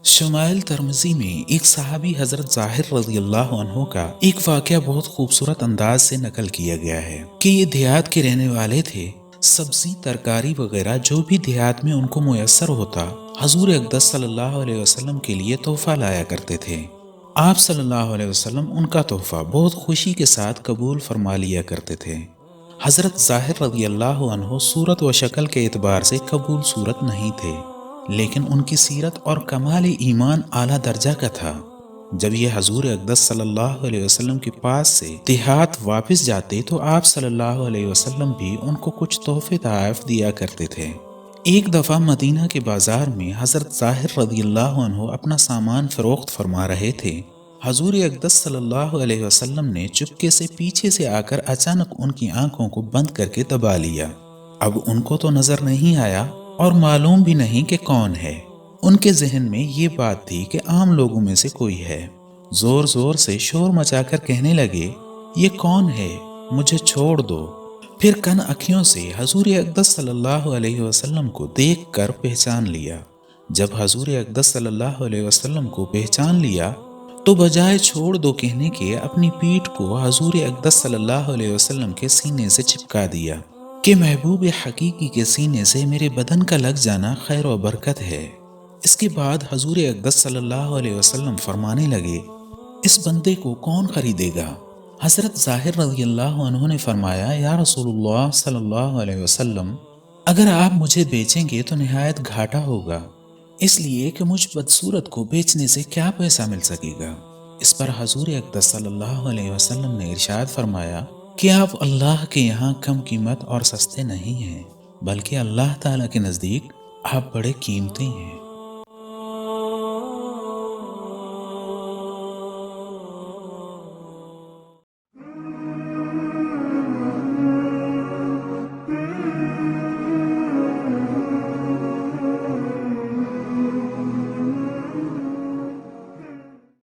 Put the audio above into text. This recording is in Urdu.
شمائل ترمذی میں ایک صحابی حضرت ظاہر رضی اللہ عنہ کا ایک واقعہ بہت خوبصورت انداز سے نقل کیا گیا ہے کہ یہ دیہات کے رہنے والے تھے۔ سبزی ترکاری وغیرہ جو بھی دیہات میں ان کو میسر ہوتا، حضور اقدس صلی اللہ علیہ وسلم کے لیے تحفہ لایا کرتے تھے۔ آپ صلی اللہ علیہ وسلم ان کا تحفہ بہت خوشی کے ساتھ قبول فرما لیا کرتے تھے۔ حضرت ظاہر رضی اللہ عنہ صورت و شکل کے اعتبار سے قبول صورت نہیں تھے، لیکن ان کی سیرت اور کمال ایمان اعلیٰ درجہ کا تھا۔ جب یہ حضور اقدس صلی اللہ علیہ وسلم کے پاس سے دیہات واپس جاتے تو آپ صلی اللہ علیہ وسلم بھی ان کو کچھ تحفے تحائف دیا کرتے تھے۔ ایک دفعہ مدینہ کے بازار میں حضرت ظاہر رضی اللہ عنہ اپنا سامان فروخت فرما رہے تھے۔ حضور اقدس صلی اللہ علیہ وسلم نے چپکے سے پیچھے سے آ کر اچانک ان کی آنکھوں کو بند کر کے دبا لیا۔ اب ان کو تو نظر نہیں آیا اور معلوم بھی نہیں کہ کون ہے۔ ان کے ذہن میں یہ بات تھی کہ عام لوگوں میں سے کوئی ہے۔ زور زور سے شور مچا کر کہنے لگے، یہ کون ہے؟ مجھے چھوڑ دو۔ پھر کن اکھیوں سے حضور اقدس صلی اللہ علیہ وسلم کو دیکھ کر پہچان لیا۔ جب حضور اقدس صلی اللہ علیہ وسلم کو پہچان لیا تو بجائے چھوڑ دو کہنے کے اپنی پیٹھ کو حضور اقدس صلی اللہ علیہ وسلم کے سینے سے چپکا دیا کہ محبوب حقیقی کے سینے سے میرے بدن کا لگ جانا خیر و برکت ہے۔ اس کے بعد حضور اقدس صلی اللہ علیہ وسلم فرمانے لگے، اس بندے کو کون خریدے گا؟ حضرت ظاہر رضی اللہ عنہ نے فرمایا، یا رسول اللہ صلی اللہ علیہ وسلم، اگر آپ مجھے بیچیں گے تو نہایت گھاٹا ہوگا، اس لیے کہ مجھ بدصورت کو بیچنے سے کیا پیسہ مل سکے گا؟ اس پر حضور اقدس صلی اللہ علیہ وسلم نے ارشاد فرمایا کہ آپ اللہ کے یہاں کم قیمت اور سستے نہیں ہیں، بلکہ اللہ تعالیٰ کے نزدیک آپ بڑے قیمتی ہیں۔